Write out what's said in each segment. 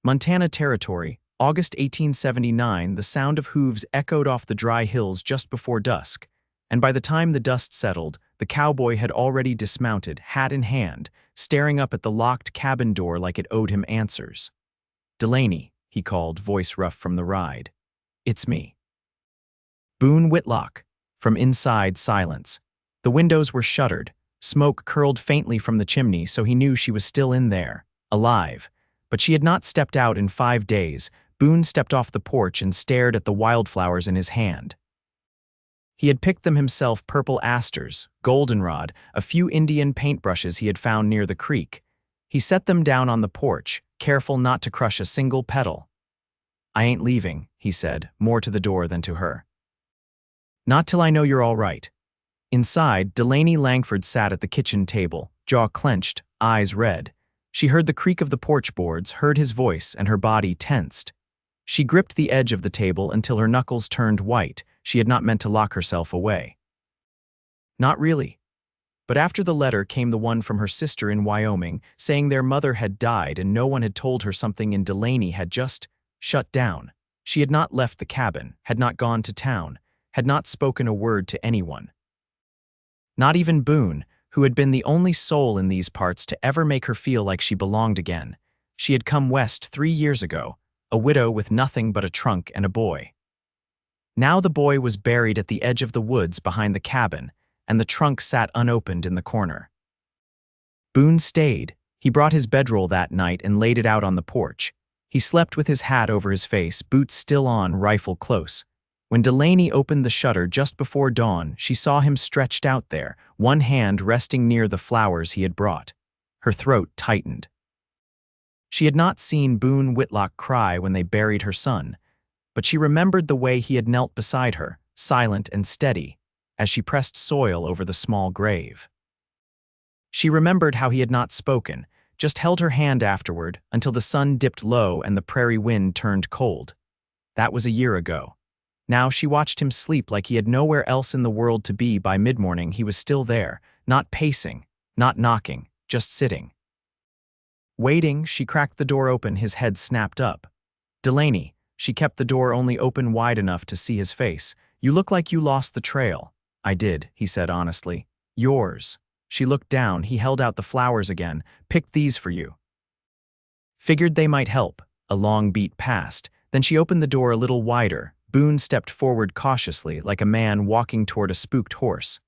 Montana Territory, August 1879. The sound of hooves echoed off the dry hills just before dusk, and by the time the dust settled, the cowboy had already dismounted, hat in hand, staring up at the locked cabin door like it owed him answers. "Delaney," he called, voice rough from the ride. "It's me." Boone Whitlock. From inside, silence. The windows were shuttered. Smoke curled faintly from the chimney, so he knew she was still in there, alive. But she had not stepped out in 5 days. Boone stepped off the porch and stared at the wildflowers in his hand. He had picked them himself, purple asters, goldenrod, a few Indian paintbrushes he had found near the creek. He set them down on the porch, careful not to crush a single petal. "I ain't leaving," he said, more to the door than to her. "Not till I know you're all right." Inside, Delaney Langford sat at the kitchen table, jaw clenched, eyes red. She heard the creak of the porch boards, heard his voice, and her body tensed. She gripped the edge of the table until her knuckles turned white. She had not meant to lock herself away. Not really. But after the letter came the one from her sister in Wyoming, saying their mother had died and no one had told her something, and Delaney had just shut down. She had not left the cabin, had not gone to town, had not spoken a word to anyone. Not even Boone, who had been the only soul in these parts to ever make her feel like she belonged again. She had come west 3 years ago, a widow with nothing but a trunk and a boy. Now the boy was buried at the edge of the woods behind the cabin, and the trunk sat unopened in the corner. Boone stayed. He brought his bedroll that night and laid it out on the porch. He slept with his hat over his face, boots still on, rifle close. When Delaney opened the shutter just before dawn, she saw him stretched out there, one hand resting near the flowers he had brought. Her throat tightened. She had not seen Boone Whitlock cry when they buried her son, but she remembered the way he had knelt beside her, silent and steady, as she pressed soil over the small grave. She remembered how he had not spoken, just held her hand afterward until the sun dipped low and the prairie wind turned cold. That was a year ago. Now she watched him sleep like he had nowhere else in the world to be. By mid-morning he was still there, not pacing, not knocking, just sitting. Waiting, she cracked the door open, his head snapped up. "Delaney." She kept the door only open wide enough to see his face. "You look like you lost the trail." "I did," he said honestly. "Yours." She looked down. He held out the flowers again. "Picked these for you." Figured they might help. A long beat passed. Then she opened the door a little wider. Boone stepped forward cautiously, like a man walking toward a spooked horse.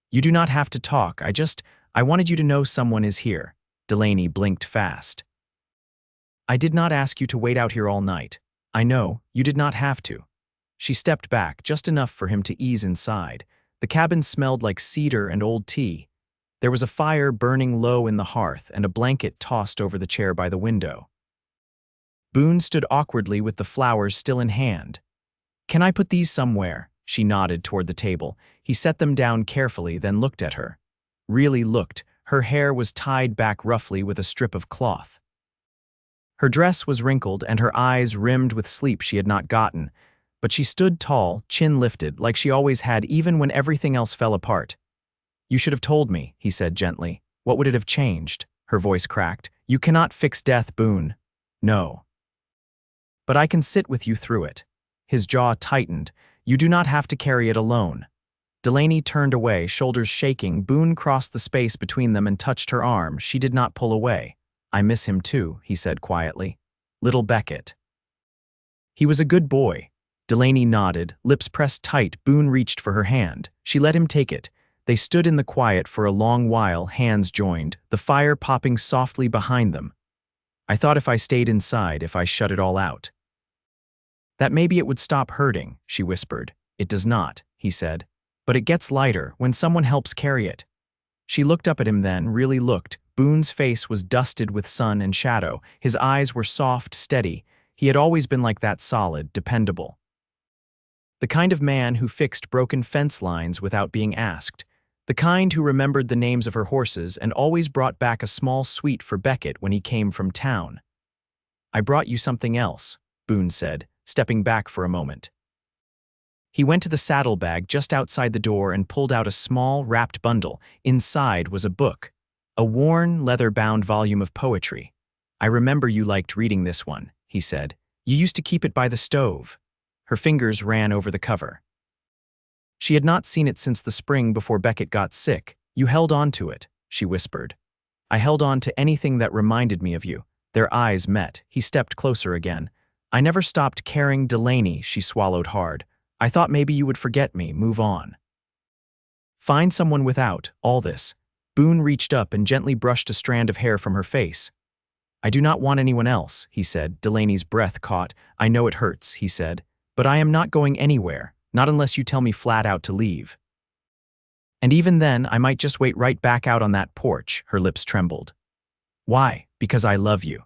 "You do not have to talk. I wanted you to know someone is here." Delaney blinked fast. "I did not ask you to wait out here all night. I know, you did not have to." She stepped back, just enough for him to ease inside. The cabin smelled like cedar and old tea. There was a fire burning low in the hearth and a blanket tossed over the chair by the window. Boone stood awkwardly with the flowers still in hand. "Can I put these somewhere?" She nodded toward the table. He set them down carefully, then looked at her. Really looked. Her hair was tied back roughly with a strip of cloth. Her dress was wrinkled and her eyes rimmed with sleep she had not gotten, but she stood tall, chin lifted, like she always had, even when everything else fell apart. "You should have told me," he said gently. "What would it have changed?" Her voice cracked. "You cannot fix death, Boone." "No. But I can sit with you through it." His jaw tightened. "You do not have to carry it alone." Delaney turned away, shoulders shaking. Boone crossed the space between them and touched her arm. She did not pull away. "I miss him too," he said quietly. "Little Beckett." "He was a good boy." Delaney nodded, lips pressed tight. Boone reached for her hand. She let him take it. They stood in the quiet for a long while, hands joined, the fire popping softly behind them. "I thought if I stayed inside, if I shut it all out, that maybe it would stop hurting," she whispered. "It does not," he said. "But it gets lighter when someone helps carry it." She looked up at him then, really looked. Boone's face was dusted with sun and shadow. His eyes were soft, steady. He had always been like that, solid, dependable. The kind of man who fixed broken fence lines without being asked. The kind who remembered the names of her horses and always brought back a small sweet for Beckett when he came from town. "I brought you something else," Boone said, stepping back for a moment. He went to the saddlebag just outside the door and pulled out a small, wrapped bundle. Inside was a book, a worn, leather-bound volume of poetry. I remember you liked reading this one, he said. You used to keep it by the stove. Her fingers ran over the cover. She had not seen it since the spring before Beckett got sick. You held on to it, she whispered. I held on to anything that reminded me of you. Their eyes met. He stepped closer again. I never stopped caring, Delaney, she swallowed hard. I thought maybe you would forget me, move on. Find someone without all this. Boone reached up and gently brushed a strand of hair from her face. I do not want anyone else, he said. Delaney's breath caught. I know it hurts, he said. But I am not going anywhere, not unless you tell me flat out to leave. And even then, I might just wait right back out on that porch, her lips trembled. Why? Because I love you.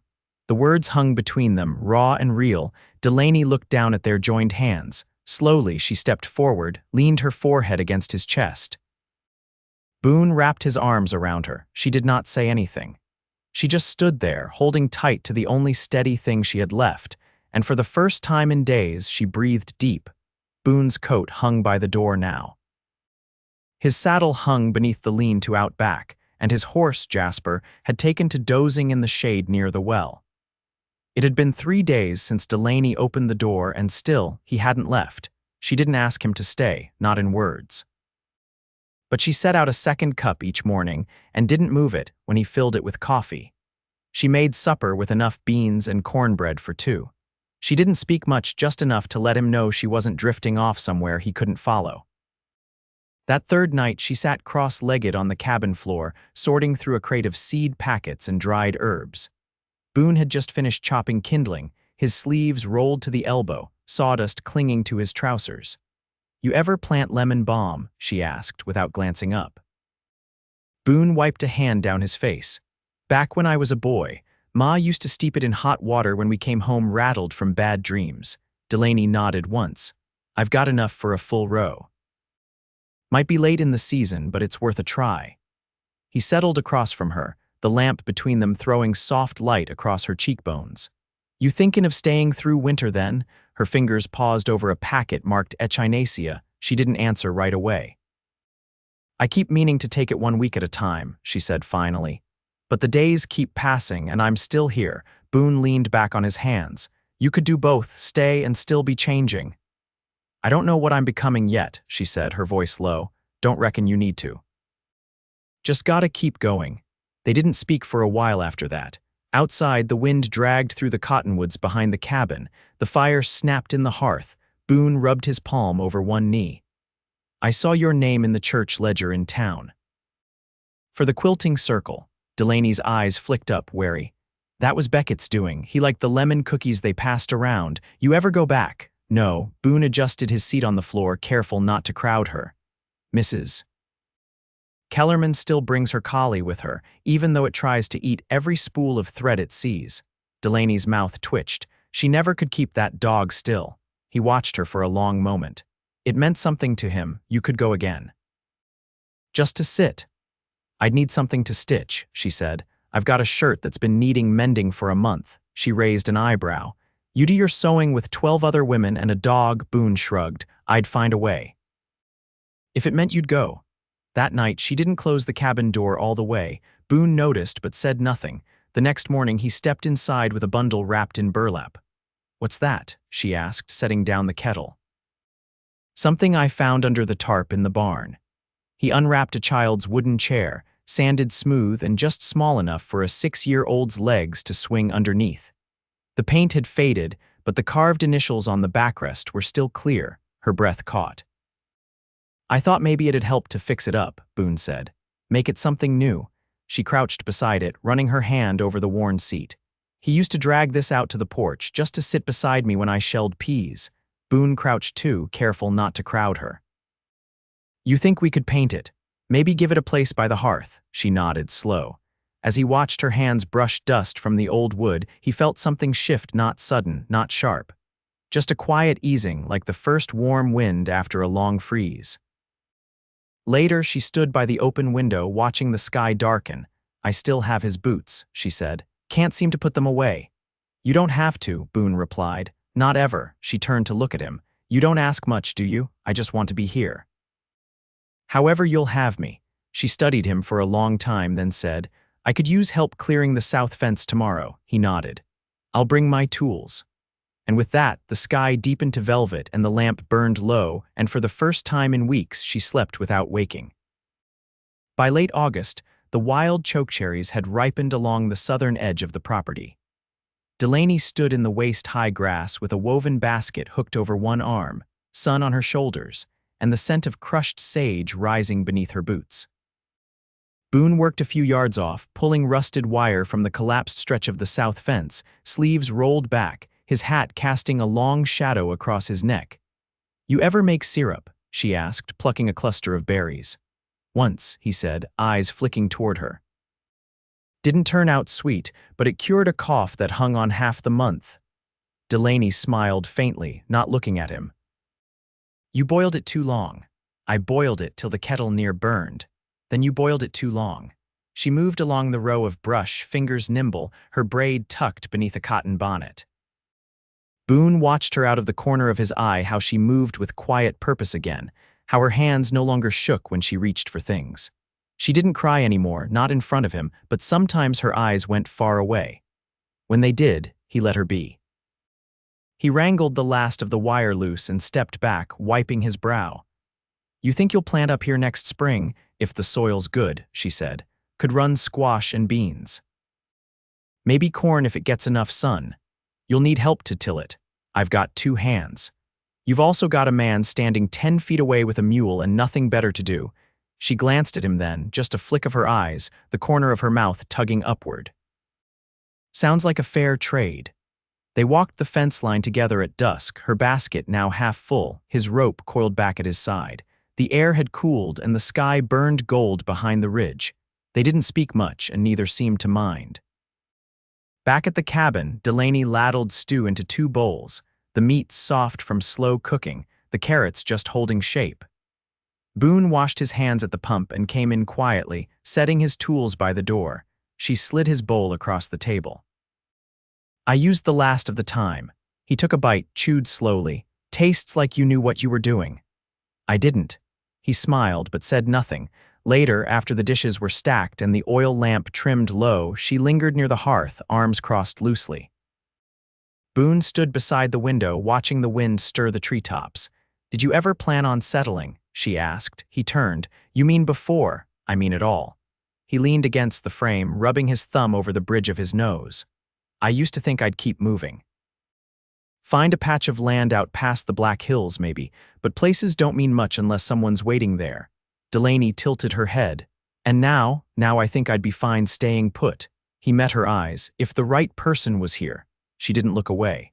The words hung between them, raw and real. Delaney looked down at their joined hands. Slowly, she stepped forward, leaned her forehead against his chest. Boone wrapped his arms around her. She did not say anything. She just stood there, holding tight to the only steady thing she had left, and for the first time in days, she breathed deep. Boone's coat hung by the door now. His saddle hung beneath the lean-to out back, and his horse, Jasper, had taken to dozing in the shade near the well. It had been 3 days since Delaney opened the door, and still, he hadn't left. She didn't ask him to stay, not in words. But she set out a second cup each morning and didn't move it when he filled it with coffee. She made supper with enough beans and cornbread for 2. She didn't speak much, just enough to let him know she wasn't drifting off somewhere he couldn't follow. That third night, she sat cross-legged on the cabin floor, sorting through a crate of seed packets and dried herbs. Boone had just finished chopping kindling, his sleeves rolled to the elbow, sawdust clinging to his trousers. You ever plant lemon balm? She asked, without glancing up. Boone wiped a hand down his face. Back when I was a boy, Ma used to steep it in hot water when we came home rattled from bad dreams. Delaney nodded once. I've got enough for a full row. Might be late in the season, but it's worth a try. He settled across from her, the lamp between them throwing soft light across her cheekbones. You thinking of staying through winter then? Her fingers paused over a packet marked Echinacea. She didn't answer right away. I keep meaning to take it 1 week at a time, she said finally. But the days keep passing and I'm still here. Boone leaned back on his hands. You could do both, stay and still be changing. I don't know what I'm becoming yet, she said, her voice low. Don't reckon you need to. Just gotta keep going. They didn't speak for a while after that. Outside, the wind dragged through the cottonwoods behind the cabin. The fire snapped in the hearth. Boone rubbed his palm over one knee. I saw your name in the church ledger in town. For the quilting circle, Delaney's eyes flicked up, wary. That was Beckett's doing. He liked the lemon cookies they passed around. You ever go back? No. Boone adjusted his seat on the floor, careful not to crowd her. Mrs. Kellerman still brings her collie with her, even though it tries to eat every spool of thread it sees. Delaney's mouth twitched. She never could keep that dog still. He watched her for a long moment. It meant something to him. You could go again. Just to sit. I'd need something to stitch, she said. I've got a shirt that's been needing mending for a month. She raised an eyebrow. You do your sewing with 12 other women and a dog, Boone shrugged. I'd find a way. If it meant you'd go. That night, she didn't close the cabin door all the way. Boone noticed but said nothing. The next morning, he stepped inside with a bundle wrapped in burlap. What's that? She asked, setting down the kettle. Something I found under the tarp in the barn. He unwrapped a child's wooden chair, sanded smooth and just small enough for a 6-year-old's legs to swing underneath. The paint had faded, but the carved initials on the backrest were still clear. Her breath caught. I thought maybe it'd help to fix it up, Boone said. Make it something new. She crouched beside it, running her hand over the worn seat. He used to drag this out to the porch just to sit beside me when I shelled peas. Boone crouched too, careful not to crowd her. You think we could paint it? Maybe give it a place by the hearth, she nodded, slow. As he watched her hands brush dust from the old wood, he felt something shift, not sudden, not sharp. Just a quiet easing, like the first warm wind after a long freeze. Later, she stood by the open window, watching the sky darken. I still have his boots, she said. Can't seem to put them away. You don't have to, Boone replied. Not ever. She turned to look at him. You don't ask much, do you? I just want to be here. However you'll have me. She studied him for a long time, then said, I could use help clearing the south fence tomorrow, he nodded. I'll bring my tools. And with that, the sky deepened to velvet and the lamp burned low, and for the first time in weeks she slept without waking. By late August, the wild chokecherries had ripened along the southern edge of the property. Delaney stood in the waist-high grass with a woven basket hooked over one arm, sun on her shoulders, and the scent of crushed sage rising beneath her boots. Boone worked a few yards off, pulling rusted wire from the collapsed stretch of the south fence, sleeves rolled back, his hat casting a long shadow across his neck. "You ever make syrup?" she asked, plucking a cluster of berries. "Once," he said, eyes flicking toward her. "Didn't turn out sweet, but it cured a cough that hung on half the month." Delaney smiled faintly, not looking at him. "You boiled it too long." "I boiled it till the kettle near burned." "Then you boiled it too long." She moved along the row of brush, fingers nimble, her braid tucked beneath a cotton bonnet. Boone watched her out of the corner of his eye, how she moved with quiet purpose again, how her hands no longer shook when she reached for things. She didn't cry anymore, not in front of him, but sometimes her eyes went far away. When they did, he let her be. He wrangled the last of the wire loose and stepped back, wiping his brow. "You think you'll plant up here next spring, if the soil's good," she said. "Could run squash and beans. Maybe corn if it gets enough sun. You'll need help to till it. I've got 2 hands. You've also got a man standing 10 feet away with a mule and nothing better to do." She glanced at him then, just a flick of her eyes, the corner of her mouth tugging upward. "Sounds like a fair trade." They walked the fence line together at dusk, her basket now half full, his rope coiled back at his side. The air had cooled and the sky burned gold behind the ridge. They didn't speak much and neither seemed to mind. Back at the cabin, Delaney ladled stew into 2 bowls, the meat soft from slow cooking, the carrots just holding shape. Boone washed his hands at the pump and came in quietly, setting his tools by the door. She slid his bowl across the table. "I used the last of the thyme." He took a bite, chewed slowly. "Tastes like you knew what you were doing." "I didn't." He smiled but said nothing. Later, after the dishes were stacked and the oil lamp trimmed low, she lingered near the hearth, arms crossed loosely. Boone stood beside the window, watching the wind stir the treetops. "Did you ever plan on settling?" she asked. He turned. "You mean before?" "I mean it all." He leaned against the frame, rubbing his thumb over the bridge of his nose. "I used to think I'd keep moving. Find a patch of land out past the Black Hills, maybe, but places don't mean much unless someone's waiting there." Delaney tilted her head. "And now I think I'd be fine staying put." He met her eyes. "If the right person was here." She didn't look away.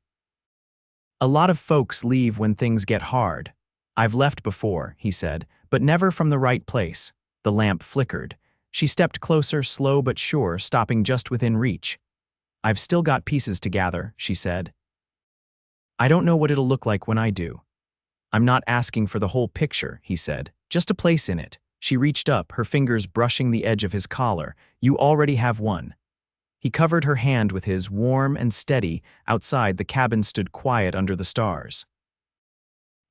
"A lot of folks leave when things get hard." "I've left before," he said, "but never from the right place." The lamp flickered. She stepped closer, slow but sure, stopping just within reach. "I've still got pieces to gather," she said. "I don't know what it'll look like when I do." "I'm not asking for the whole picture," he said. "Just a place in it." She reached up, her fingers brushing the edge of his collar. "You already have one." He covered her hand with his, warm and steady. Outside, the cabin stood quiet under the stars.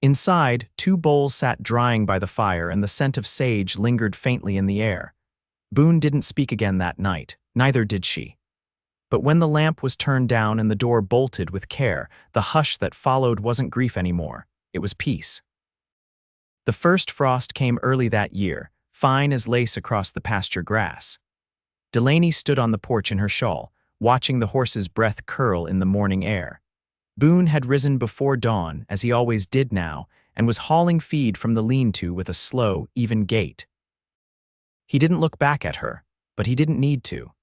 Inside, 2 bowls sat drying by the fire and the scent of sage lingered faintly in the air. Boone didn't speak again that night, neither did she. But when the lamp was turned down and the door bolted with care, the hush that followed wasn't grief anymore, it was peace. The first frost came early that year, fine as lace across the pasture grass. Delaney stood on the porch in her shawl, watching the horse's breath curl in the morning air. Boone had risen before dawn, as he always did now, and was hauling feed from the lean-to with a slow, even gait. He didn't look back at her, but he didn't need to.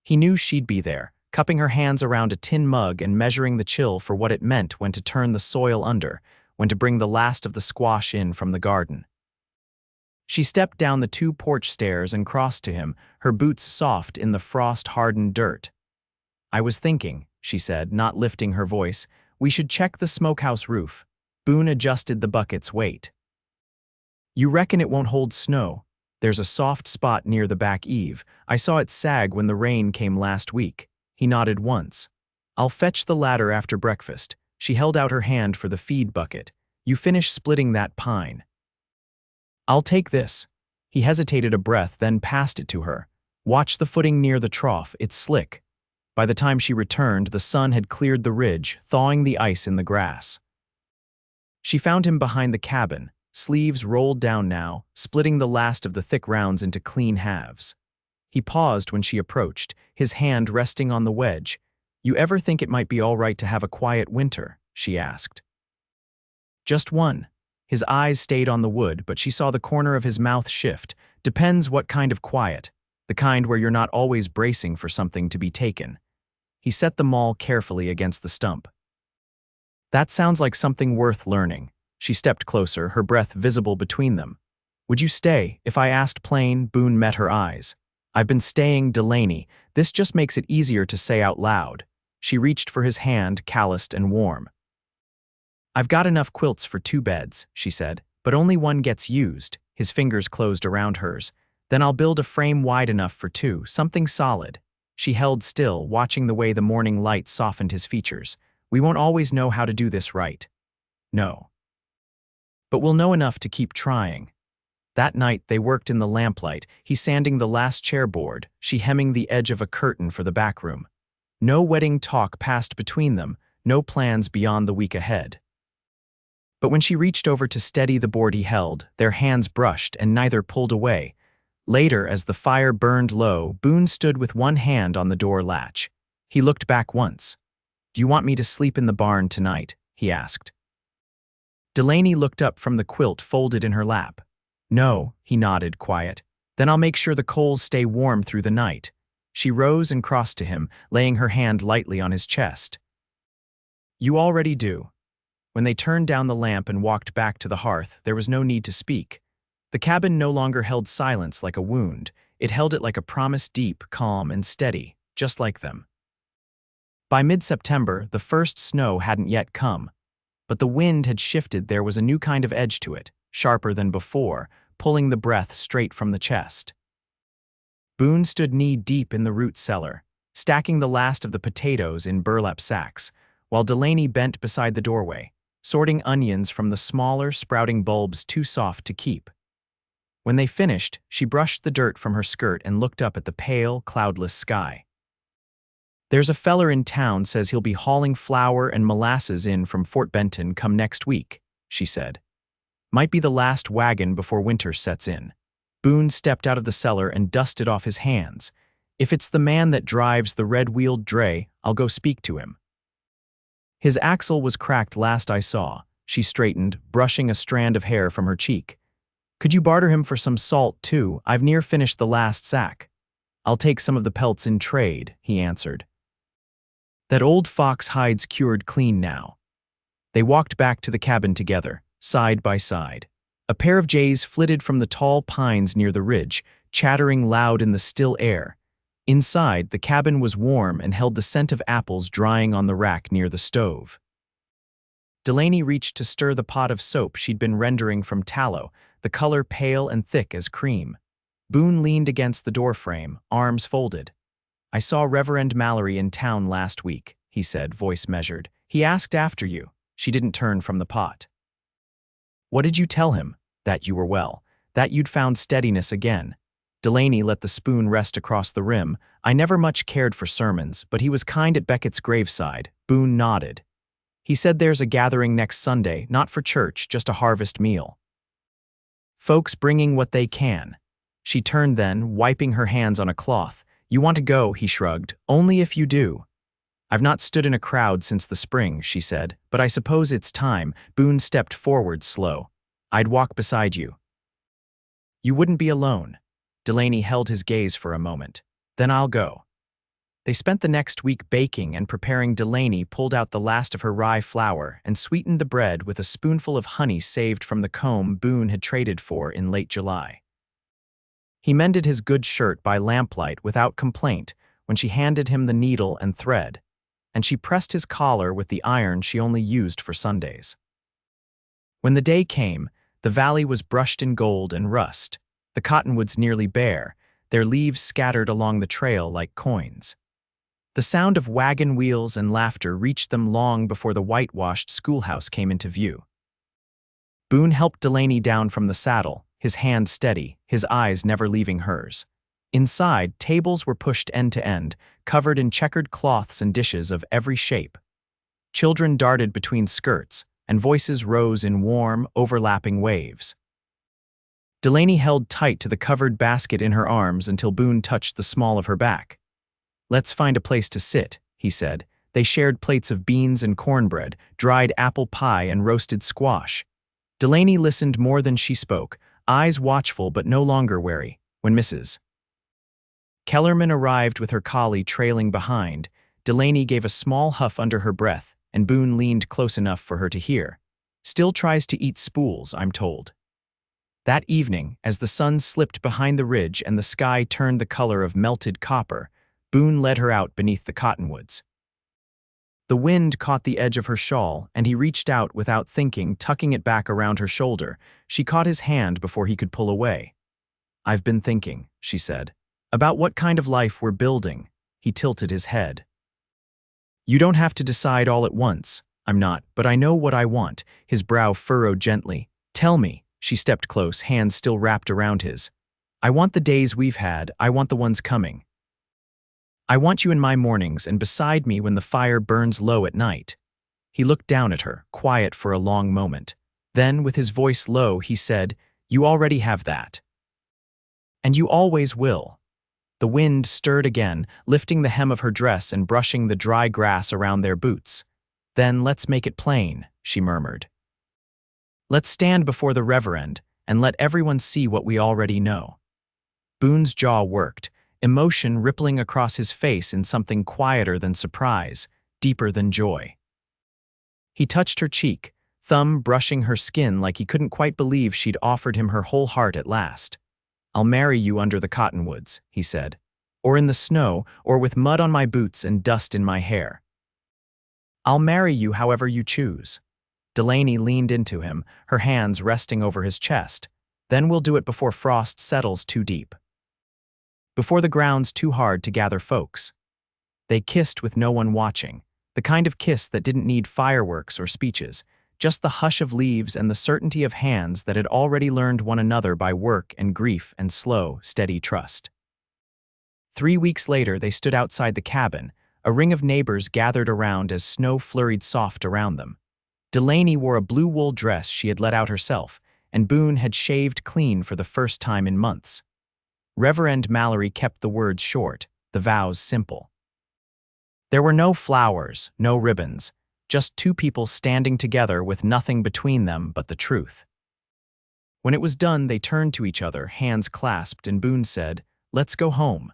He knew she'd be there, cupping her hands around a tin mug and measuring the chill for what it meant when to turn the soil under, when to bring the last of the squash in from the garden. She stepped down the 2 porch stairs and crossed to him, her boots soft in the frost-hardened dirt. "I was thinking," she said, not lifting her voice, "we should check the smokehouse roof." Boone adjusted the bucket's weight. "You reckon it won't hold snow?" "There's a soft spot near the back eave. I saw it sag when the rain came last week." He nodded once. "I'll fetch the ladder after breakfast." She held out her hand for the feed bucket. "You finish splitting that pine." "I'll take this." He hesitated a breath, then passed it to her. Watch the footing near the trough, it's slick. By the time she returned, the sun had cleared the ridge, thawing the ice in the grass. She found him behind the cabin, sleeves rolled down now, splitting the last of the thick rounds into clean halves. He paused when she approached, his hand resting on the wedge. "You ever think it might be all right to have a quiet winter?" she asked. "Just one." His eyes stayed on the wood, but she saw the corner of his mouth shift. "Depends what kind of quiet. The kind where you're not always bracing for something to be taken." He set the maul carefully against the stump. "That sounds like something worth learning." She stepped closer, her breath visible between them. "Would you stay if I asked plain?" Boone met her eyes. "I've been staying, Delaney. This just makes it easier to say out loud." She reached for his hand, calloused and warm. "I've got enough quilts for 2 beds," she said, "but only one gets used." His fingers closed around hers. "Then I'll build a frame wide enough for 2, something solid." She held still, watching the way the morning light softened his features. "We won't always know how to do this right." "No. But we'll know enough to keep trying." That night they worked in the lamplight, he sanding the last chairboard, she hemming the edge of a curtain for the back room. No wedding talk passed between them, no plans beyond the week ahead. But when she reached over to steady the board he held, their hands brushed and neither pulled away. Later, as the fire burned low, Boone stood with one hand on the door latch. He looked back once. "Do you want me to sleep in the barn tonight?" he asked. Delaney looked up from the quilt folded in her lap. "No," he nodded, quiet. "Then I'll make sure the coals stay warm through the night." She rose and crossed to him, laying her hand lightly on his chest. "You already do." When they turned down the lamp and walked back to the hearth, there was no need to speak. The cabin no longer held silence like a wound. It held it like a promise, deep, calm, and steady, just like them. By mid-September, the first snow hadn't yet come. But the wind had shifted. There was a new kind of edge to it, sharper than before, pulling the breath straight from the chest. Boone stood knee-deep in the root cellar, stacking the last of the potatoes in burlap sacks, while Delaney bent beside the doorway, sorting onions from the smaller, sprouting bulbs too soft to keep. When they finished, she brushed the dirt from her skirt and looked up at the pale, cloudless sky. "There's a feller in town says he'll be hauling flour and molasses in from Fort Benton come next week," she said. "Might be the last wagon before winter sets in." Boone stepped out of the cellar and dusted off his hands. "If it's the man that drives the red-wheeled dray, I'll go speak to him." "His axle was cracked last I saw." She straightened, brushing a strand of hair from her cheek. "Could you barter him for some salt, too? I've near finished the last sack." "I'll take some of the pelts in trade," he answered. "That old fox hide's cured clean now." They walked back to the cabin together, side by side. A pair of jays flitted from the tall pines near the ridge, chattering loud in the still air. Inside, the cabin was warm and held the scent of apples drying on the rack near the stove. Delaney reached to stir the pot of soap she'd been rendering from tallow, the color pale and thick as cream. Boone leaned against the doorframe, arms folded. "I saw Reverend Mallory in town last week," he said, voice measured. "He asked after you." She didn't turn from the pot. "What did you tell him?" "That you were well. That you'd found steadiness again." Delaney let the spoon rest across the rim. "I never much cared for sermons, but he was kind at Beckett's graveside." Boone nodded. "He said there's a gathering next Sunday, not for church, just a harvest meal. Folks bringing what they can." She turned then, wiping her hands on a cloth. "You want to go?" he shrugged. "Only if you do." "I've not stood in a crowd since the spring," she said, "but I suppose it's time." Boone stepped forward, slow. "I'd walk beside you." "You wouldn't be alone." Delaney held his gaze for a moment. "Then I'll go." They spent the next week baking and preparing. Delaney pulled out the last of her rye flour and sweetened the bread with a spoonful of honey saved from the comb Boone had traded for in late July. He mended his good shirt by lamplight without complaint when she handed him the needle and thread, and she pressed his collar with the iron she only used for Sundays. When the day came, the valley was brushed in gold and rust, the cottonwoods nearly bare, their leaves scattered along the trail like coins. The sound of wagon wheels and laughter reached them long before the whitewashed schoolhouse came into view. Boone helped Delaney down from the saddle, his hand steady, his eyes never leaving hers. Inside, tables were pushed end to end, covered in checkered cloths and dishes of every shape. Children darted between skirts, and voices rose in warm, overlapping waves. Delaney held tight to the covered basket in her arms until Boone touched the small of her back. "Let's find a place to sit," he said. They shared plates of beans and cornbread, dried apple pie and roasted squash. Delaney listened more than she spoke, eyes watchful but no longer wary, when Mrs. Kellerman arrived with her collie trailing behind. Delaney gave a small huff under her breath, and Boone leaned close enough for her to hear. "Still tries to eat spools, I'm told." That evening, as the sun slipped behind the ridge and the sky turned the color of melted copper, Boone led her out beneath the cottonwoods. The wind caught the edge of her shawl, and he reached out without thinking, tucking it back around her shoulder. She caught his hand before he could pull away. "I've been thinking," she said, "about what kind of life we're building." He tilted his head. "You don't have to decide all at once. I'm not, but I know what I want." His brow furrowed gently. "Tell me." She stepped close, hands still wrapped around his. "I want the days we've had. I want the ones coming. I want you in my mornings and beside me when the fire burns low at night." He looked down at her, quiet for a long moment. Then, with his voice low, he said, "You already have that. And you always will." The wind stirred again, lifting the hem of her dress and brushing the dry grass around their boots. "Then let's make it plain," she murmured. "Let's stand before the Reverend and let everyone see what we already know." Boone's jaw worked, emotion rippling across his face in something quieter than surprise, deeper than joy. He touched her cheek, thumb brushing her skin like he couldn't quite believe she'd offered him her whole heart at last. "I'll marry you under the cottonwoods," he said, "or in the snow, or with mud on my boots and dust in my hair. I'll marry you however you choose." Delaney leaned into him, her hands resting over his chest. "Then we'll do it before frost settles too deep. Before the ground's too hard to gather folks." They kissed with no one watching, the kind of kiss that didn't need fireworks or speeches, just the hush of leaves and the certainty of hands that had already learned one another by work and grief and slow, steady trust. 3 weeks later, they stood outside the cabin, a ring of neighbors gathered around as snow flurried soft around them. Delaney wore a blue wool dress she had let out herself, and Boone had shaved clean for the first time in months. Reverend Mallory kept the words short, the vows simple. There were no flowers, no ribbons, just two people standing together with nothing between them but the truth. When it was done, they turned to each other, hands clasped, and Boone said, "Let's go home."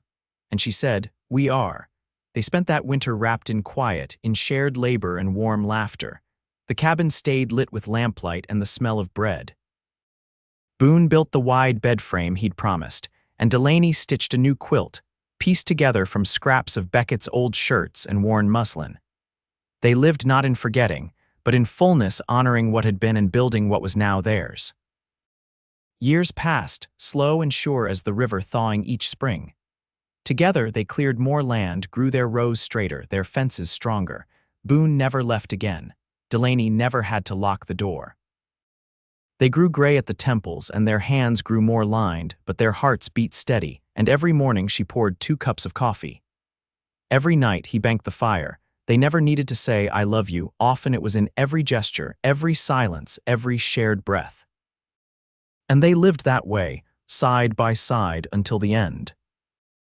And she said, "We are." They spent that winter wrapped in quiet, in shared labor and warm laughter. The cabin stayed lit with lamplight and the smell of bread. Boone built the wide bed frame he'd promised, and Delaney stitched a new quilt, pieced together from scraps of Beckett's old shirts and worn muslin. They lived not in forgetting, but in fullness, honoring what had been and building what was now theirs. Years passed, slow and sure as the river thawing each spring. Together they cleared more land, grew their rows straighter, their fences stronger. Boone never left again. Delaney never had to lock the door. They grew gray at the temples, and their hands grew more lined, but their hearts beat steady, and every morning she poured 2 cups of coffee. Every night he banked the fire. They never needed to say, "I love you." Often it was in every gesture, every silence, every shared breath. And they lived that way, side by side, until the end.